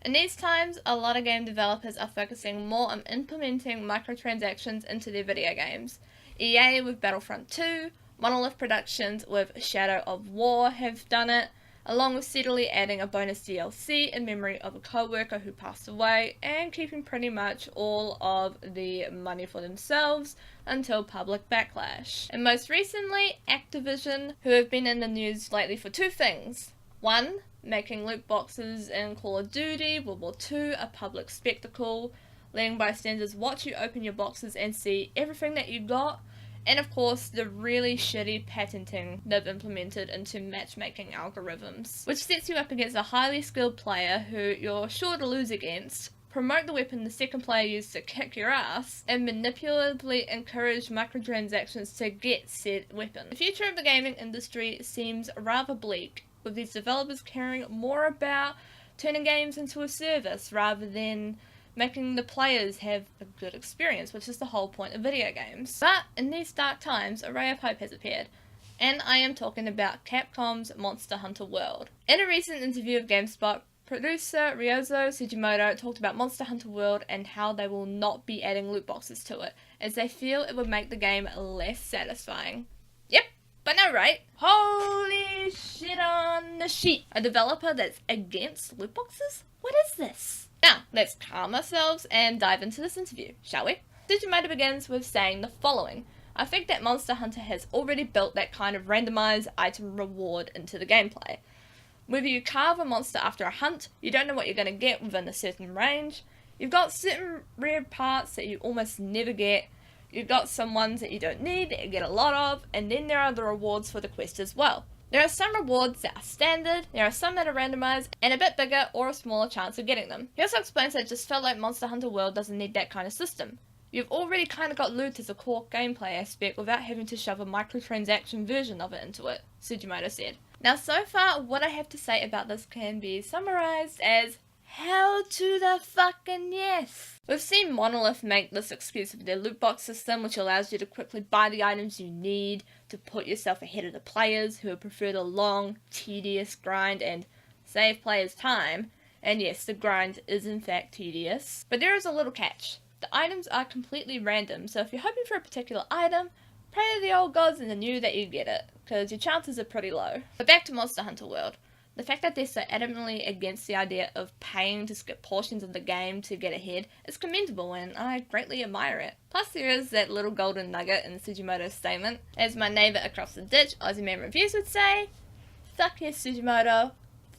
In these times, a lot of game developers are focusing more on implementing microtransactions into their video games. EA with Battlefront 2, Monolith Productions with Shadow of War have done it, along with steadily adding a bonus DLC in memory of a co-worker who passed away, and keeping pretty much all of the money for themselves until public backlash. And most recently, Activision, who have been in the news lately for two things. One, making loot boxes in Call of Duty World War II a public spectacle, letting bystanders watch you open your boxes and see everything that you got, and of course the really shitty patenting they've implemented into matchmaking algorithms, which sets you up against a highly skilled player who you're sure to lose against, promote the weapon the second player used to kick your ass, and manipulatively encourage microtransactions to get said weapon. The future of the gaming industry seems rather bleak, with these developers caring more about turning games into a service rather than making the players have a good experience, which is the whole point of video games. But in these dark times, a ray of hope has appeared, and I am talking about Capcom's Monster Hunter World. In a recent interview with GameSpot, producer Ryozo Sugimoto talked about Monster Hunter World and how they will not be adding loot boxes to it, as they feel it would make the game less satisfying. Yep, but no, right? Holy shit on the sheet. A developer that's against loot boxes? What is this? Now, let's calm ourselves and dive into this interview, shall we? Sugimoto begins with saying the following. I think that Monster Hunter has already built that kind of randomized item reward into the gameplay. Whether you carve a monster after a hunt, you don't know what you're going to get within a certain range. You've got certain rare parts that you almost never get. You've got some ones that you don't need, that you get a lot of, and then there are the rewards for the quest as well. There are some rewards that are standard, there are some that are randomized, and a bit bigger or a smaller chance of getting them. He also explains that it just felt like Monster Hunter World doesn't need that kind of system. You've already kind of got loot as a core gameplay aspect without having to shove a microtransaction version of it into it, Sugimoto said. Now so far, what I have to say about this can be summarized as hell to the fucking yes. We've seen Monolith make this excuse of their loot box system, which allows you to quickly buy the items you need to put yourself ahead of the players who prefer the long, tedious grind and save players time. And yes, the grind is in fact tedious. But there is a little catch. The items are completely random, so if you're hoping for a particular item, pray to the old gods and the new that you get it, because your chances are pretty low. But back to Monster Hunter World. The fact that they're so adamantly against the idea of paying to skip portions of the game to get ahead is commendable, and I greatly admire it. Plus there is that little golden nugget in Sugimoto's statement. As my neighbour across the ditch, Aussie Man Reviews, would say, fuck yes Sugimoto,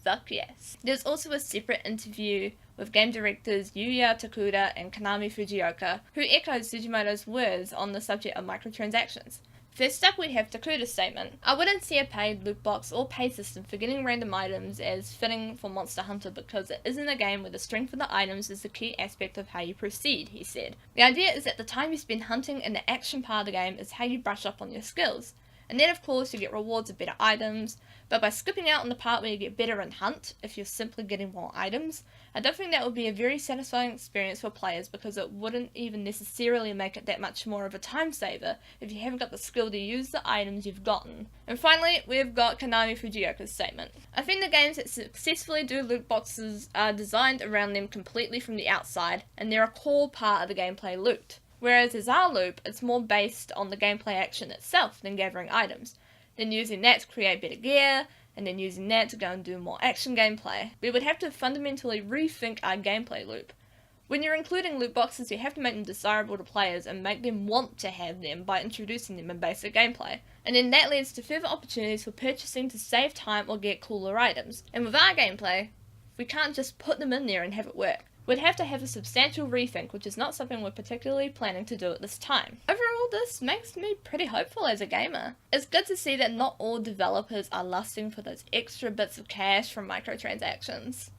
fuck yes. There's also a separate interview with game directors Yuya Takuda and Konami Fujioka, who echoed Sugimoto's words on the subject of microtransactions. First up, we have Takuda's statement. I wouldn't see a paid loot box or paid system for getting random items as fitting for Monster Hunter because it isn't a game where the strength of the items is the key aspect of how you proceed, he said. The idea is that the time you spend hunting and the action part of the game is how you brush up on your skills. And then of course you get rewards of better items, but by skipping out on the part where you get better in hunt, if you're simply getting more items, I don't think that would be a very satisfying experience for players because it wouldn't even necessarily make it that much more of a time saver if you haven't got the skill to use the items you've gotten. And finally, we've got Konami Fujioka's statement. I think the games that successfully do loot boxes are designed around them completely from the outside, and they're a core part of the gameplay loot. Whereas as our loop, it's more based on the gameplay action itself than gathering items, then using that to create better gear, and then using that to go and do more action gameplay. We would have to fundamentally rethink our gameplay loop. When you're including loot boxes, you have to make them desirable to players and make them want to have them by introducing them in basic gameplay. And then that leads to further opportunities for purchasing to save time or get cooler items. And with our gameplay, we can't just put them in there and have it work. We'd have to have a substantial rethink, which is not something we're particularly planning to do at this time. Overall, this makes me pretty hopeful as a gamer. It's good to see that not all developers are lusting for those extra bits of cash from microtransactions.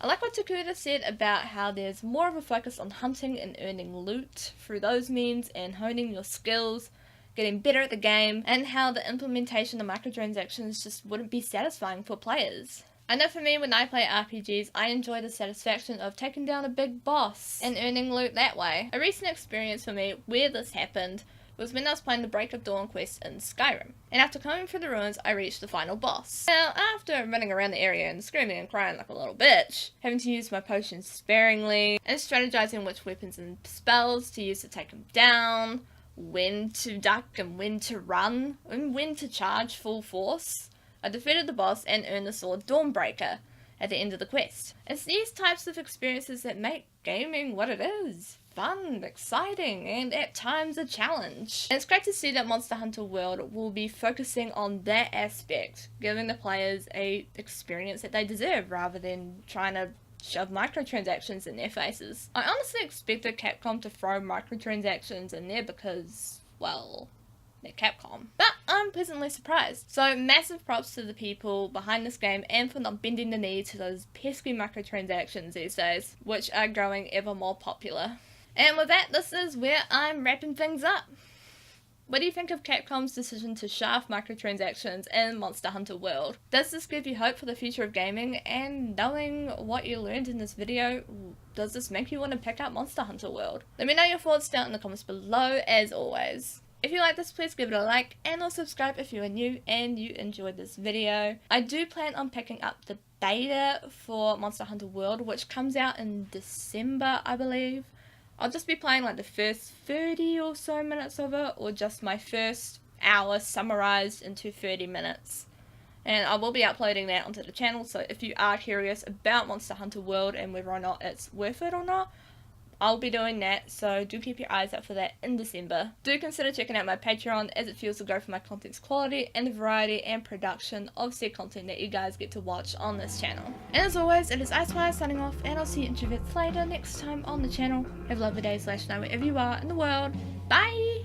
I like what Takuda said about how there's more of a focus on hunting and earning loot through those means and honing your skills, getting better at the game, and how the implementation of microtransactions just wouldn't be satisfying for players. I know for me, when I play RPGs, I enjoy the satisfaction of taking down a big boss and earning loot that way. A recent experience for me where this happened was when I was playing the Break of Dawn quest in Skyrim. And after coming through the ruins, I reached the final boss. Now, after running around the area and screaming and crying like a little bitch, having to use my potions sparingly, and strategizing which weapons and spells to use to take him down, when to duck and when to run, and when to charge full force, I defeated the boss and earned the sword Dawnbreaker at the end of the quest. It's these types of experiences that make gaming what it is. Fun, exciting, and at times a challenge. And it's great to see that Monster Hunter World will be focusing on that aspect, giving the players a experience that they deserve rather than trying to shove microtransactions in their faces. I honestly expected Capcom to throw microtransactions in there because, well, they're Capcom. But I'm pleasantly surprised. So massive props to the people behind this game and for not bending the knee to those pesky microtransactions these days, which are growing ever more popular. And with that, this is where I'm wrapping things up. What do you think of Capcom's decision to shaft microtransactions in Monster Hunter World? Does this give you hope for the future of gaming? And knowing what you learned in this video, does this make you want to pick up Monster Hunter World? Let me know your thoughts down in the comments below, as always. If you like this, please give it a like and or subscribe if you are new and you enjoyed this video. I do plan on picking up the beta for Monster Hunter World, which comes out in December, I believe. I'll just be playing like the first 30 or so minutes of it, or just my first hour summarized into 30 minutes. And I will be uploading that onto the channel, so if you are curious about Monster Hunter World and whether or not it's worth it or not, I'll be doing that, so do keep your eyes out for that in December. Do consider checking out my Patreon, as it fuels the growth of my content's quality and the variety and production of said content that you guys get to watch on this channel. And as always, it is Icewire signing off, and I'll see you introverts later next time on the channel. Have a lovely day / night wherever you are in the world. Bye!